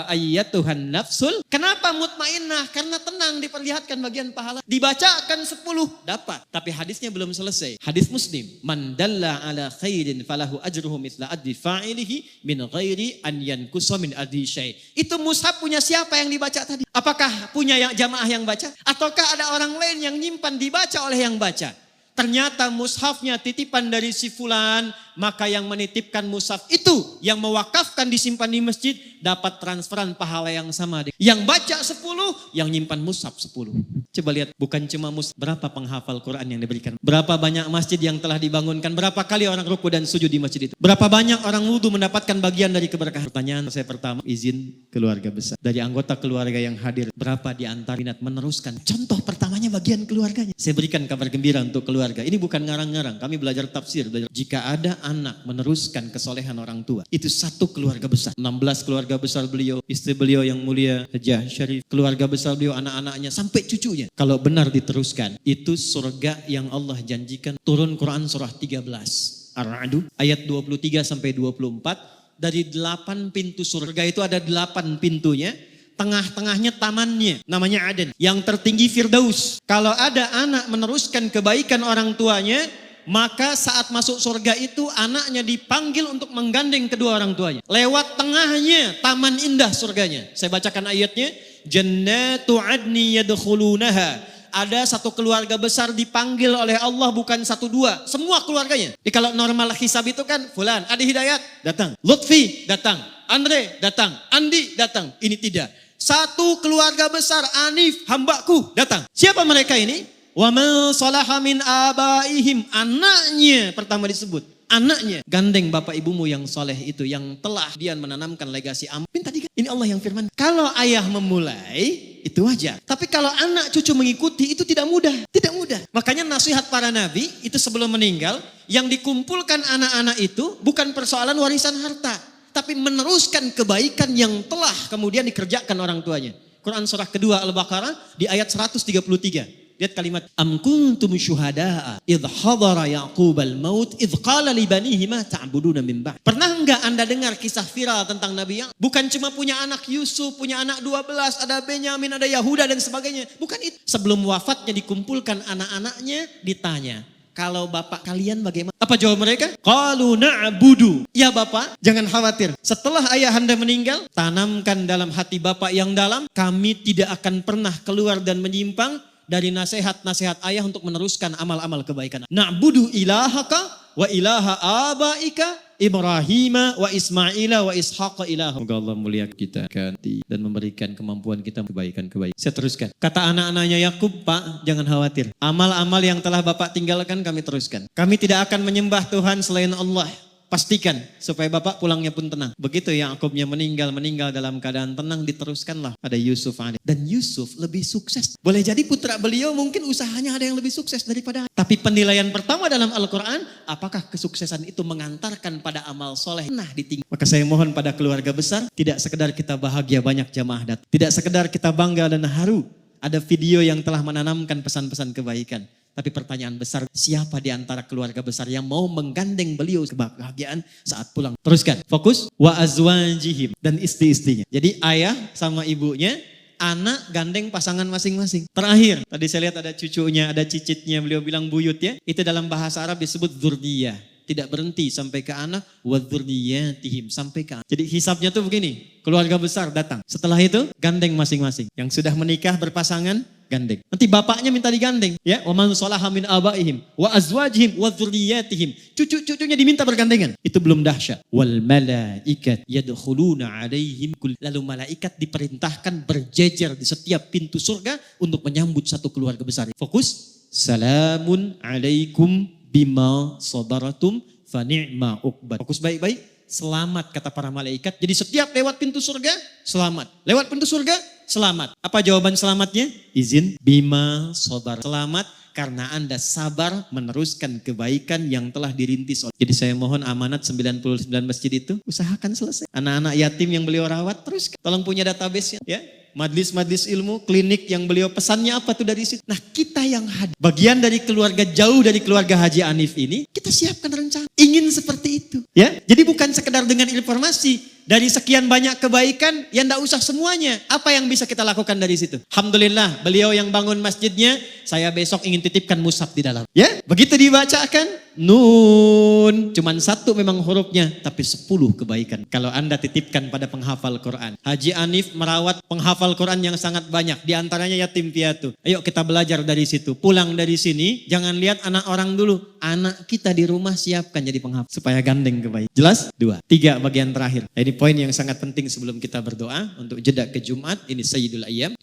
Speaker 1: ayyatuhan nafsul. Kenapa mutmainnah? Karena tenang diperlihatkan bagian pahala. Dibacakan 10 dapat. Tapi hadisnya belum selesai. Hadis Muslim. Man dalla ala khairin falahu ajruhu mithla adli fa'ilihi min ghairi an yankusa min adli syai'. Itu mushaf punya siapa yang dibaca tadi? Apakah punya yang jamaah yang baca? Ataukah ada orang lain yang nyimpan dibaca oleh yang baca? ternyata mushafnya titipan dari si fulan, maka yang menitipkan mushaf itu, yang mewakafkan disimpan di masjid, dapat transferan pahala yang sama. Yang baca 10, yang nyimpan mushaf 10. Coba lihat, bukan cuma mushaf, berapa penghafal Quran yang diberikan. Berapa banyak masjid yang telah dibangunkan, berapa kali orang ruku dan sujud di masjid itu. Berapa banyak orang wudhu mendapatkan bagian dari keberkahan. Pertanyaan saya pertama, izin keluarga besar. Dari anggota keluarga yang hadir, berapa di antara minat meneruskan? Contoh pertamanya bagian keluarganya. Saya berikan kabar gembira untuk keluarga. Ini bukan ngarang-ngarang, kami belajar tafsir. Jika ada anak meneruskan kesolehan orang tua, itu satu keluarga besar. 16 keluarga besar beliau, istri beliau yang mulia Hajah Syarif, keluarga besar beliau, anak-anaknya, sampai cucunya. Kalau benar diteruskan, itu surga yang Allah janjikan. Turun Quran surah 13. Ar-Ra'd ayat 23 sampai 24. Dari 8 pintu surga itu ada 8 pintunya. Tengah-tengahnya tamannya, namanya Aden. Yang tertinggi Firdaus. Kalau ada anak meneruskan kebaikan orang tuanya, maka saat masuk surga itu anaknya dipanggil untuk menggandeng kedua orang tuanya. Lewat tengahnya taman indah surganya. Saya bacakan ayatnya. Jannatu adni yadkhulunaha. Ada satu keluarga besar dipanggil oleh Allah, bukan 1-2. Semua keluarganya. Jadi kalau normal hisab itu kan, Fulan, Adi Hidayat, datang. Lutfi, datang. Andre, datang. Andi, datang. Ini tidak. Satu keluarga besar, Anif, hambaku, datang. Siapa mereka ini? Wa man salaha min abaihim. Anaknya pertama disebut. Anaknya. Gandeng bapak ibumu yang soleh itu, yang telah dia menanamkan legasi amal. Minta diganti. Ini Allah yang firman. Kalau ayah memulai, itu wajar. Tapi kalau anak cucu mengikuti, itu tidak mudah. Tidak mudah. Makanya nasihat para nabi, itu sebelum meninggal, yang dikumpulkan anak-anak itu bukan persoalan warisan harta, tapi meneruskan kebaikan yang telah kemudian dikerjakan orang tuanya. Quran surah kedua Al-Baqarah di ayat 133. Lihat kalimat, am kuntum syuhada'a idh hadara Ya'qubal maut idh qala li banihi ma ta'buduna min ba'd. Pernah enggak Anda dengar kisah viral tentang Nabi Ya'qub? Bukan cuma punya anak Yusuf, punya anak 12, ada Benyamin, ada Yahuda dan sebagainya. Bukan itu. Sebelum wafatnya dikumpulkan anak-anaknya, ditanya, kalau bapak kalian bagaimana? Apa jawab mereka? Qalu na'budu. Ya bapak, jangan khawatir. Setelah ayah anda meninggal, tanamkan dalam hati bapak yang dalam, kami tidak akan pernah keluar dan menyimpang dari nasihat-nasihat ayah untuk meneruskan amal-amal kebaikan. Na'budu ilahaka wa ilaha abaika Ibrahim wa Ismaila wa Ishaq ilaha. Semoga Allah mulia kita dan memberikan kemampuan kita kebaikan-kebaikan. Saya teruskan. Kata anak-anaknya Yakub, Pak, jangan khawatir. Amal-amal yang telah Bapak tinggalkan kami teruskan. Kami tidak akan menyembah Tuhan selain Allah. Pastikan supaya bapak pulangnya pun tenang. Begitu Yakubnya meninggal dalam keadaan tenang, diteruskanlah. Ada Yusuf alaihi. Dan Yusuf lebih sukses. Boleh jadi putra beliau mungkin usahanya ada yang lebih sukses daripada. Tapi penilaian pertama dalam Al-Quran, apakah kesuksesan itu mengantarkan pada amal soleh? Nah ditinggal. Maka saya mohon pada keluarga besar, tidak sekedar kita bahagia banyak jamaah datang. Tidak sekedar kita bangga dan haru. Ada video yang telah menanamkan pesan-pesan kebaikan. Tapi pertanyaan besar, siapa di antara keluarga besar yang mau menggandeng beliau kebahagiaan saat pulang? Teruskan, fokus. Wa azwajihim, dan istri-istrinya. Jadi ayah sama ibunya, anak gandeng pasangan masing-masing. Terakhir, tadi saya lihat ada cucunya, ada cicitnya, beliau bilang buyut ya. Itu dalam bahasa Arab disebut dzurriyyah. Tidak berhenti sampai ke anak, wa dzurriyyatihim, sampai ke anak. Jadi hisabnya tuh begini, keluarga besar datang. Setelah itu gandeng masing-masing. Yang sudah menikah berpasangan, gandeng. Nanti bapaknya minta digandeng, ya. Wa man salaha min abaihim wa azwajihim wa dzurriyyatihim. Cucu-cucunya diminta bergandengan. Itu belum dahsyat. Wal malaikat yadkhuluna alaihim kull. Lalu malaikat diperintahkan berjejer di setiap pintu surga untuk menyambut satu keluarga besar. Fokus. Salamun alaikum bima sabaratum fa ni'ma uqbad. Fokus baik-baik. Selamat kata para malaikat. Jadi setiap lewat pintu surga, selamat. Lewat pintu surga, selamat. Apa jawaban selamatnya? Izin bima sabar. Selamat karena Anda sabar meneruskan kebaikan yang telah dirintis. Jadi saya mohon amanat 99 masjid itu usahakan selesai. Anak-anak yatim yang beliau rawat terus. Tolong punya database-nya ya. Majlis-majlis ilmu, klinik yang beliau pesannya apa tuh dari situ. Nah kita yang hadir, bagian dari keluarga jauh dari keluarga Haji Anif ini, kita siapkan rencana. Ingin seperti itu. Ya, jadi bukan sekedar dengan informasi, Dari sekian banyak kebaikan, ya enggak usah semuanya. Apa yang bisa kita lakukan dari situ? Alhamdulillah, beliau yang bangun masjidnya, saya besok ingin titipkan mushaf di dalam. Ya, begitu dibacakan, Nun. Cuman satu memang hurufnya, tapi 10 kebaikan. Kalau Anda titipkan pada penghafal Quran. Haji Anif merawat penghafal Quran yang sangat banyak. Di antaranya yatim piatu. Ayo kita belajar dari situ. Pulang dari sini, jangan lihat anak orang dulu. Anak kita di rumah siapkan jadi penghafal. Supaya gandeng kebaikan. Jelas? 2. 3 bagian terakhir. Ini poin yang sangat penting sebelum kita berdoa. Untuk jeda ke Jumat, ini Sayyidul Ayyam.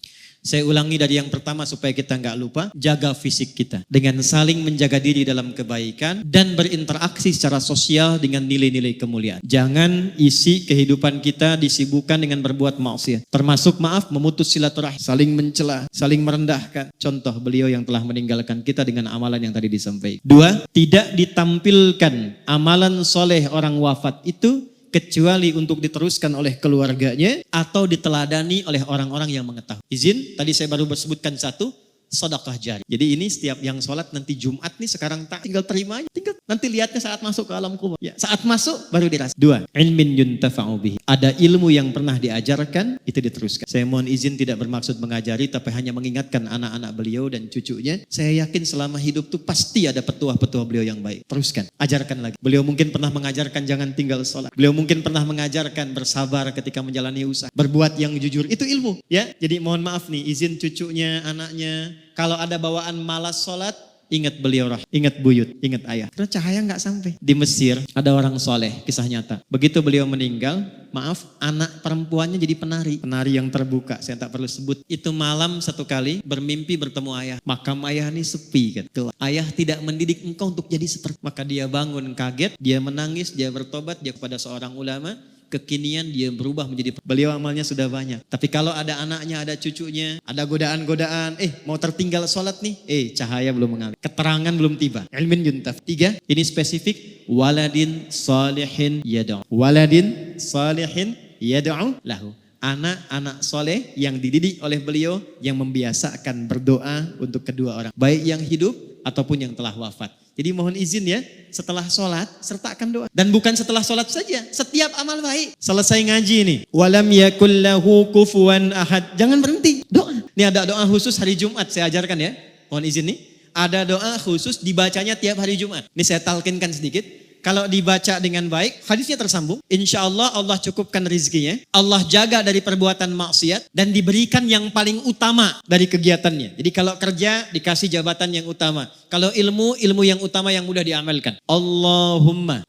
Speaker 1: Saya ulangi dari yang pertama supaya kita nggak lupa. Jaga fisik kita. Dengan saling menjaga diri dalam kebaikan. Dan berinteraksi secara sosial dengan nilai-nilai kemuliaan. Jangan isi kehidupan kita disibukkan dengan berbuat maksiat. Termasuk maaf memutus silaturahim. Saling mencela, saling merendahkan. Contoh beliau yang telah meninggalkan kita dengan amalan yang tadi disampaikan. 2. Tidak ditampilkan amalan soleh orang wafat itu kecuali untuk diteruskan oleh keluarganya atau diteladani oleh orang-orang yang mengetahui. Izin, tadi saya baru sebutkan satu, sedekah jari. Jadi ini setiap yang sholat nanti Jumat nih sekarang tinggal terima aja. Tinggal nanti lihatnya saat masuk ke alam kubur. Ya, saat masuk baru dirasa. 2. Ilmin yuntafa'u bihi. Ada ilmu yang pernah diajarkan, itu diteruskan. Saya mohon izin tidak bermaksud mengajari, tapi hanya mengingatkan anak-anak beliau dan cucunya. Saya yakin selama hidup tuh pasti ada petuah-petuah beliau yang baik. Teruskan, ajarkan lagi. Beliau mungkin pernah mengajarkan jangan tinggal sholat. Beliau mungkin pernah mengajarkan bersabar ketika menjalani usaha. Berbuat yang jujur, itu ilmu. Ya, jadi mohon maaf nih, izin cucunya, anaknya. Kalau ada bawaan malas sholat, ingat beliau, ingat buyut, ingat ayah. Karena cahaya nggak sampai. Di Mesir ada orang soleh, kisah nyata. Begitu beliau meninggal, maaf, anak perempuannya jadi penari. Penari yang terbuka, saya tak perlu sebut. Itu malam satu kali bermimpi bertemu ayah. Makam ayah ini sepi. Gitu. Ayah tidak mendidik engkau untuk jadi seperti. Maka dia bangun kaget, dia menangis, dia bertobat, dia kepada seorang ulama. Kekinian dia berubah menjadi, beliau amalnya sudah banyak. Tapi kalau ada anaknya, ada cucunya, ada godaan-godaan, mau tertinggal sholat nih, cahaya belum mengalir, keterangan belum tiba. Ilmin yuntaf. 3, ini spesifik, waladin salihin yad'u. Waladin salihin yad'u lahu. Anak-anak soleh yang dididik oleh beliau yang membiasakan berdoa untuk kedua orang. Baik yang hidup ataupun yang telah wafat. Jadi mohon izin ya, setelah sholat sertakan doa. Dan bukan setelah sholat saja, setiap amal baik. Selesai ngaji nih, walam yakul lahu kufuwan ahad. Jangan berhenti, doa. Ini ada doa khusus hari Jumat, saya ajarkan ya. Mohon izin nih, ada doa khusus dibacanya tiap hari Jumat. Ini saya talkinkan sedikit. Kalau dibaca dengan baik, hadisnya tersambung. Insya Allah Allah cukupkan rezekinya. Allah jaga dari perbuatan maksiat. Dan diberikan yang paling utama dari kegiatannya. Jadi kalau kerja, dikasih jabatan yang utama. Kalau ilmu yang utama yang mudah diamalkan. Allahumma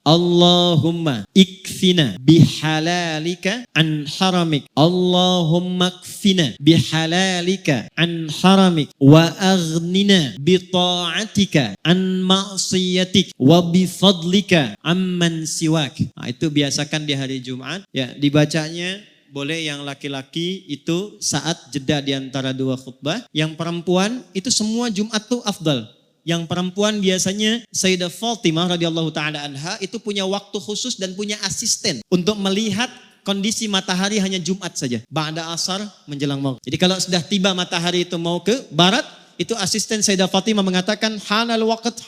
Speaker 1: ikfina bihalalika an haramik. Allahumma ikfina bihalalika an haramik. Wa aghnina bita'atika an ma'siyatik. Wa bifadlika amman siwak. Nah, itu biasakan di hari Jumat. Ya, dibacanya boleh yang laki-laki itu saat jeda di antara 2 khutbah. Yang perempuan itu semua Jumat tuh afdal. Yang perempuan biasanya Sayyidah Fatimah radhiyallahu taala anha itu punya waktu khusus dan punya asisten untuk melihat kondisi matahari hanya Jumat saja. Ba'da asar menjelang maghrib. Jadi kalau sudah tiba matahari itu mau ke barat, itu asisten Sayyidah Fatimah mengatakan hanal waqt.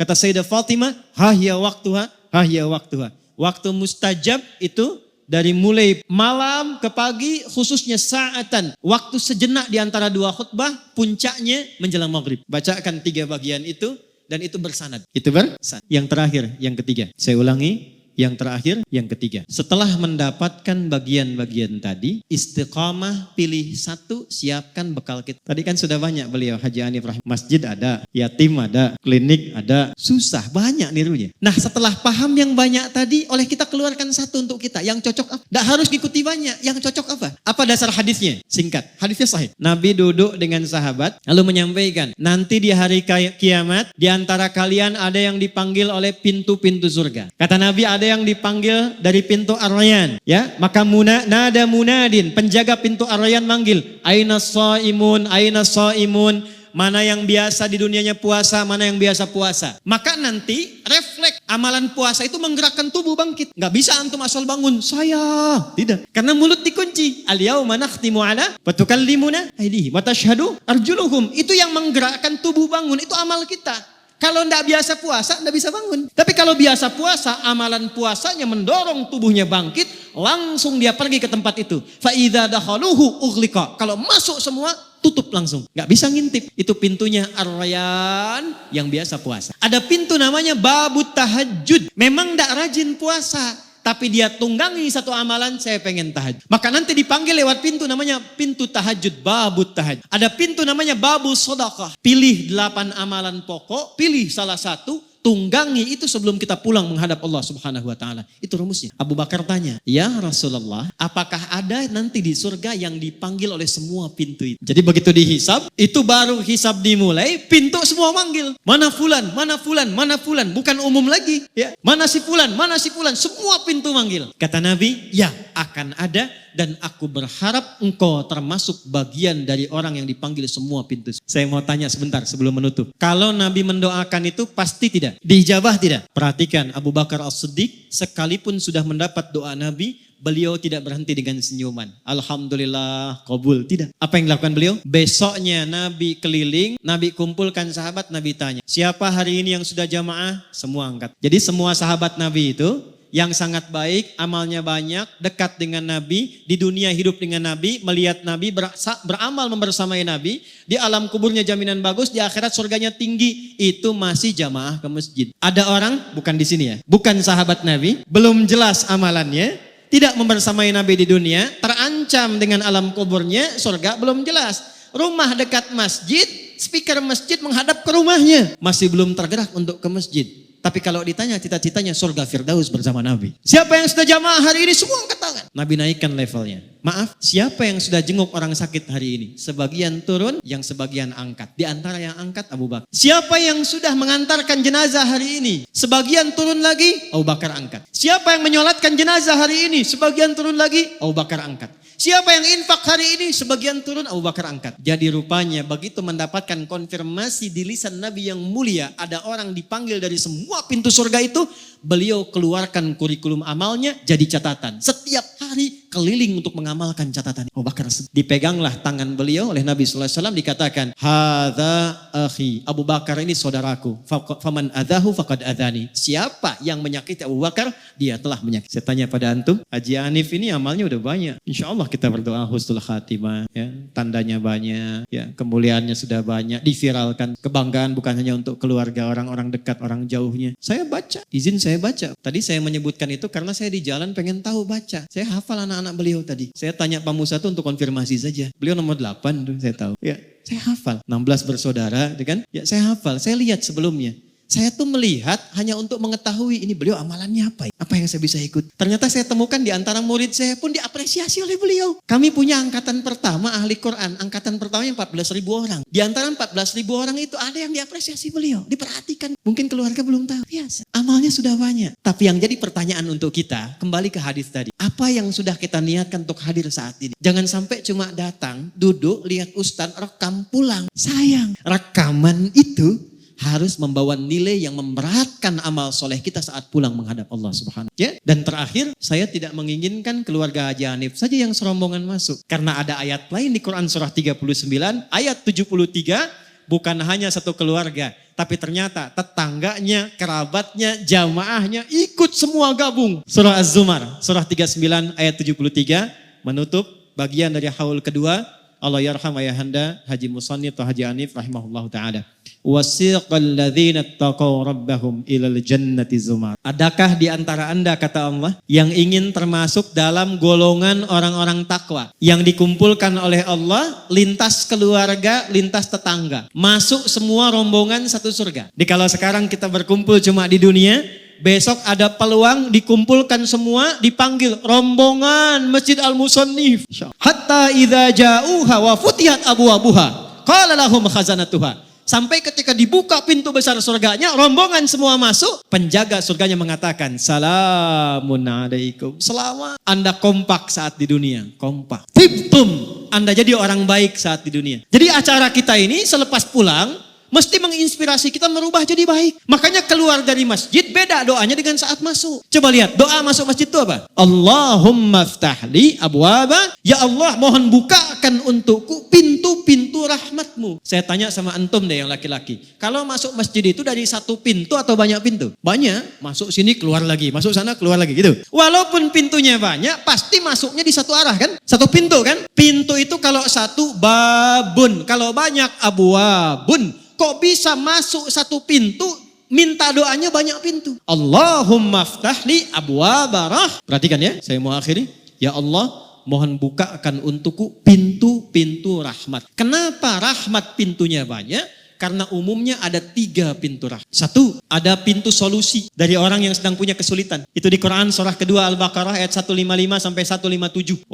Speaker 1: Kata Sayyidah Fatimah, hahya waktuha. Waktu mustajab itu dari mulai malam ke pagi, khususnya saatan. Waktu sejenak di antara 2 khutbah, puncaknya menjelang maghrib. Bacakan 3 bagian itu dan itu bersanad. Itu bersanad. Yang terakhir, yang ketiga. Saya ulangi. Yang terakhir, yang ketiga. Setelah mendapatkan bagian-bagian tadi, istiqamah, pilih satu, siapkan bekal kita. Tadi kan sudah banyak beliau, Haji Anif Rahim. Masjid ada, yatim ada, klinik ada. Susah, banyak nirunya. Nah setelah paham yang banyak tadi, oleh kita keluarkan satu untuk kita. Yang cocok apa? Tidak harus ikuti banyak, yang cocok apa? Apa dasar hadisnya? Singkat, hadisnya sahih. Nabi duduk dengan sahabat, lalu menyampaikan, nanti di hari kiamat, di antara kalian ada yang dipanggil oleh pintu-pintu surga. Kata Nabi, ada yang dipanggil dari pintu Ar-Rayyan, ya, maka nada munadin, penjaga pintu Ar-Rayyan manggil, aina shaimun, mana yang biasa di dunianya puasa, mana yang biasa puasa. Maka nanti refleks amalan puasa itu menggerakkan tubuh bangkit. Nggak bisa antum asal bangun, saya tidak, karena mulut dikunci. Al-yauma nakhtimu ala wa tukallimuna aydihim wa tashhadu arjuluhum. Itu yang menggerakkan tubuh bangun, itu amal kita. Kalau tidak biasa puasa, tidak bisa bangun. Tapi kalau biasa puasa, amalan puasanya mendorong tubuhnya bangkit, langsung dia pergi ke tempat itu. Fa idza dakhaluhu ughliqa. Kalau masuk semua, tutup langsung. Nggak bisa ngintip. Itu pintunya Ar-Rayyan yang biasa puasa. Ada pintu namanya Babut Tahajud. Memang tidak rajin puasa. Tapi dia tunggangi satu amalan, saya pengen tahajud. Maka nanti dipanggil lewat pintu namanya pintu tahajud, babut tahajud. Ada pintu namanya babu sodakah. Pilih 8 amalan pokok, pilih salah satu, tunggangi itu sebelum kita pulang menghadap Allah Subhanahu wa taala. Itu rumusnya. Abu Bakar tanya, "Ya Rasulullah, apakah ada nanti di surga yang dipanggil oleh semua pintu itu?" Jadi begitu dihisab, itu baru hisab dimulai, pintu semua manggil. Mana fulan, mana fulan, mana fulan, bukan umum lagi, ya. Mana si fulan, semua pintu manggil. Kata Nabi, "Ya, akan ada dan aku berharap engkau termasuk bagian dari orang yang dipanggil semua pintu." Saya mau tanya sebentar sebelum menutup. Kalau Nabi mendoakan itu pasti tidak? Dijabah tidak? Perhatikan Abu Bakar As-Siddiq sekalipun sudah mendapat doa Nabi, beliau tidak berhenti dengan senyuman. Alhamdulillah kabul. Tidak. Apa yang dilakukan beliau? Besoknya Nabi keliling, Nabi kumpulkan sahabat, Nabi tanya, "Siapa hari ini yang sudah jamaah?" Semua angkat. Jadi semua sahabat Nabi itu yang sangat baik, amalnya banyak, dekat dengan Nabi, di dunia hidup dengan Nabi, melihat Nabi, beramal membersamai Nabi, di alam kuburnya jaminan bagus, di akhirat surganya tinggi, itu masih jamaah ke masjid. Ada orang, bukan di sini ya, bukan sahabat Nabi, belum jelas amalannya, tidak membersamai Nabi di dunia, terancam dengan alam kuburnya, surga belum jelas. Rumah dekat masjid, speaker masjid menghadap ke rumahnya, masih belum tergerak untuk ke masjid. Tapi kalau ditanya cita-citanya surga Firdaus bersama Nabi. Siapa yang sudah jamaah hari ini? Semua angkat tangan. Nabi naikkan levelnya. Maaf, siapa yang sudah jenguk orang sakit hari ini? Sebagian turun, yang sebagian angkat. Di antara yang angkat Abu Bakar. Siapa yang sudah mengantarkan jenazah hari ini? Sebagian turun lagi, Abu Bakar angkat. Siapa yang menyolatkan jenazah hari ini? Sebagian turun lagi, Abu Bakar angkat. Siapa yang infak hari ini? Sebagian turun, Abu Bakar angkat. Jadi rupanya begitu mendapatkan konfirmasi di lisan Nabi yang mulia, ada orang dipanggil dari semua pintu surga itu, beliau keluarkan kurikulum amalnya jadi catatan. Setiap hari keliling untuk mengamalkan catatan. Abu Bakar dipeganglah tangan beliau oleh Nabi sallallahu alaihi wasallam, dikatakan, "Hadza akhi." Abu Bakar ini saudaraku. Faman adahu faqad adani. Siapa yang menyakiti Abu Bakar, dia telah menyakiti. Saya tanya pada antum, Haji Hanif ini amalnya udah banyak. Insyaallah kita berdoa husnul khatimah, ya. Tandanya banyak, ya. Kemuliaannya sudah banyak, diviralkan. Kebanggaan bukan hanya untuk keluarga, orang-orang dekat, orang jauhnya. Saya baca, izin saya baca. Tadi saya menyebutkan itu karena saya di jalan pengen tahu baca. Saya hafal anak-anak beliau tadi. Saya tanya Pak Musa itu untuk konfirmasi saja. Beliau nomor 8 tuh saya tahu. Ya, saya hafal. 16 bersaudara, kan? Ya, saya hafal. Saya lihat sebelumnya. Saya tuh melihat hanya untuk mengetahui ini beliau amalannya apa. Apa yang saya bisa ikut. Ternyata saya temukan di antara murid saya pun diapresiasi oleh beliau. Kami punya angkatan pertama ahli Quran. Angkatan pertamanya 14.000 orang. Di antara 14.000 orang itu ada yang diapresiasi beliau. Diperhatikan. Mungkin keluarga belum tahu. Biasa. Amalnya sudah banyak. Tapi yang jadi pertanyaan untuk kita, kembali ke hadis tadi. Apa yang sudah kita niatkan untuk hadir saat ini? Jangan sampai cuma datang, duduk, lihat ustadz, rekam, pulang. Sayang. Rekaman itu harus membawa nilai yang memberatkan amal soleh kita saat pulang menghadap Allah Subhanahu. Ya. Dan terakhir, saya tidak menginginkan keluarga Haji Hanif saja yang serombongan masuk. Karena ada ayat lain di Quran surah 39, ayat 73, bukan hanya satu keluarga, tapi ternyata tetangganya, kerabatnya, jamaahnya ikut semua gabung. Surah Az-Zumar, surah 39 ayat 73, menutup bagian dari haul kedua. Allah yarham ayahanda Haji Musannif atau Haji Hanif rahimahullah ta'ala. Wasiqal ladzina taqaw rabbahum ilal jannati zumar. Adakah di antara Anda, kata Allah, yang ingin termasuk dalam golongan orang-orang takwa yang dikumpulkan oleh Allah, lintas keluarga, lintas tetangga, masuk semua rombongan satu surga. Jadi kalau sekarang kita berkumpul cuma di dunia, besok ada peluang dikumpulkan semua, dipanggil rombongan Masjid Al-Musannif. Hatta idza ja'uha wa futihat abwabuha qala lahum khazanatuha. Sampai ketika dibuka pintu besar surganya, rombongan semua masuk, penjaga surganya mengatakan, "Salamun alaikum." Selamat. Anda kompak saat di dunia, kompak. Tibtum, Anda jadi orang baik saat di dunia. Jadi acara kita ini selepas pulang mesti menginspirasi kita merubah jadi baik. Makanya keluar dari masjid beda doanya dengan saat masuk. Coba lihat doa masuk masjid itu apa? Allahumma ftahli abwaba. Ya Allah, mohon bukakan untukku pintu-pintu rahmatmu. Saya tanya sama antum deh yang laki-laki. Kalau masuk masjid itu dari satu pintu atau banyak pintu? Banyak. Masuk sini keluar lagi. Masuk sana keluar lagi gitu. Walaupun pintunya banyak, pasti masuknya di satu arah kan? Satu pintu kan? Pintu itu kalau satu babun. Kalau banyak abwabun. Kok bisa masuk satu pintu? Minta doanya banyak pintu. Allahumma ftahli abwabarah. Perhatikan ya, saya mau akhiri. Ya Allah, mohon bukakan untukku pintu-pintu rahmat. Kenapa rahmat pintunya banyak? Karena umumnya ada 3 pintu rahmat. 1, ada pintu solusi dari orang yang sedang punya kesulitan. Itu di Quran surah kedua Al-Baqarah ayat 155 sampai 157.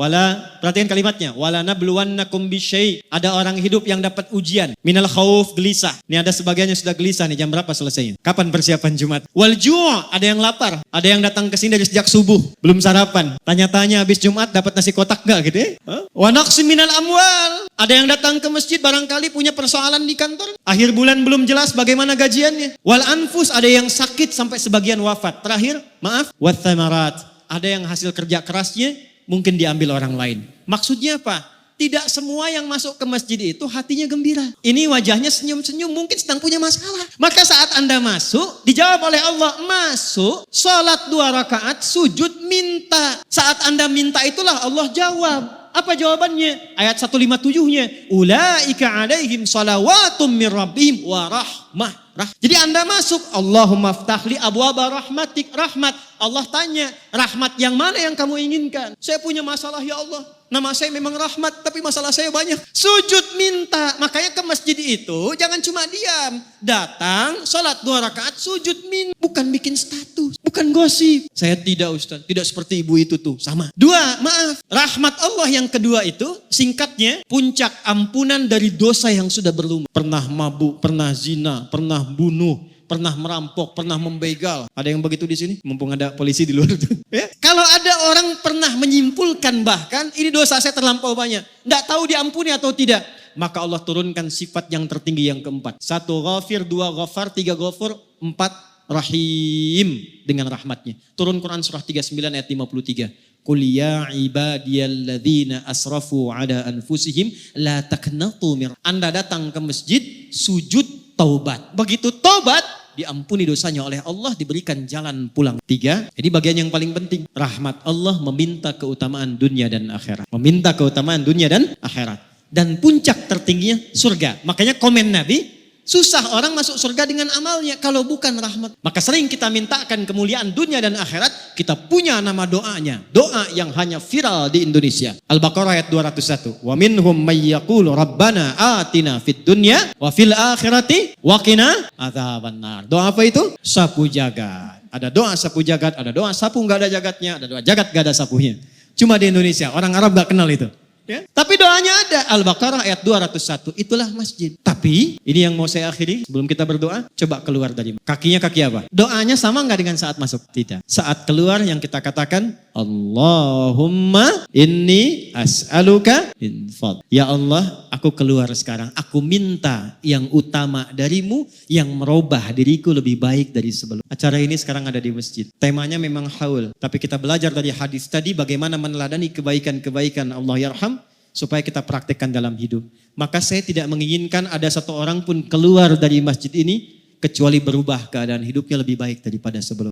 Speaker 1: Perhatikan kalimatnya. Wala nabluwannakum bisyai. Ada orang hidup yang dapat ujian. Minal khauf, gelisah. Ini ada sebagiannya sudah gelisah nih, jam berapa selesainya? Kapan persiapan Jumat? Wal ju', ada yang lapar. Ada yang datang ke sini dari sejak subuh, belum sarapan. Tanya-tanya habis Jumat dapat nasi kotak enggak gitu ya? Wa naqsim minal amwal. Ada yang datang ke masjid barangkali punya persoalan di kantor. Akhir bulan belum jelas bagaimana gajiannya. Wal anfus, ada yang sakit sampai sebagian wafat. Terakhir, maaf, wat thamarat. Ada yang hasil kerja kerasnya mungkin diambil orang lain. Maksudnya apa? Tidak semua yang masuk ke masjid itu hatinya gembira. Ini wajahnya senyum-senyum, mungkin sedang punya masalah. Maka saat Anda masuk, dijawab oleh Allah, masuk, sholat 2 rakaat, sujud, minta. Saat Anda minta itulah Allah jawab. Apa jawabannya? Ayat 157-nya. Ulaika alaihim salawatum min rabbihim wa rahmah. Jadi Anda masuk, Allahumma ftahli abwaba rahmatik, rahmat. Allah tanya, rahmat yang mana yang kamu inginkan? Saya punya masalah ya Allah. Nama saya memang rahmat, tapi masalah saya banyak. Sujud minta. Makanya ke masjid itu jangan cuma diam. Datang, sholat 2 rakaat, sujud minta. Bukan bikin status, bukan gosip. Saya tidak Ustaz, tidak seperti ibu itu tuh. Sama. 2, maaf. Rahmat Allah yang kedua itu, singkatnya, puncak ampunan dari dosa yang sudah berlumur. Pernah mabuk, pernah zina, pernah bunuh, pernah merampok, pernah membegal. Ada yang begitu di sini? Mumpung ada polisi di luar itu. Ya? Kalau ada orang pernah menyimpulkan bahkan ini dosa saya terlampau banyak, tidak tahu diampuni atau tidak, maka Allah turunkan sifat yang tertinggi yang keempat. 1 ghafir, 2 ghafar, 3 ghafur, 4 rahim dengan rahmatnya. Turun Quran surah 39 ayat 53. Qul ya ibadiyalladzina asrafu ala anfusihim la taqnatu min. Anda datang ke masjid, sujud, taubat. Begitu taubat, diampuni dosanya oleh Allah, diberikan jalan pulang. 3, jadi bagian yang paling penting. Rahmat Allah meminta keutamaan dunia dan akhirat. Meminta keutamaan dunia dan akhirat. Dan puncak tertingginya surga. Makanya komen Nabi, susah orang masuk surga dengan amalnya kalau bukan rahmat. Maka sering kita mintakan kemuliaan dunia dan akhirat, kita punya nama doanya. Doa yang hanya viral di Indonesia. Al-Baqarah ayat 201. Wa minhum may yaqulu rabbana atina fid dunya wa fil akhirati wa qina adzabannar. Doa apa itu? Sapu jagat. Ada doa sapu jagat, ada doa sapu enggak ada jagatnya, ada doa jagat enggak ada sapunya. Cuma di Indonesia, orang Arab enggak kenal itu. Ya. Tapi doanya ada. Al-Baqarah ayat 201. Itulah masjid. Tapi ini yang mau saya akhiri. Sebelum kita berdoa, coba keluar dari kakinya kaki apa? Doanya sama nggak dengan saat masuk? Tidak. Saat keluar yang kita katakan, Allahumma inni as'aluka min fadl. Ya Allah, aku keluar sekarang. Aku minta yang utama darimu yang merubah diriku lebih baik dari sebelum. Acara ini sekarang ada di masjid. Temanya memang haul. Tapi kita belajar dari hadis tadi bagaimana meneladani kebaikan-kebaikan Allah yarham supaya kita praktekkan dalam hidup. Maka saya tidak menginginkan ada satu orang pun keluar dari masjid ini kecuali berubah keadaan hidupnya lebih baik daripada sebelum.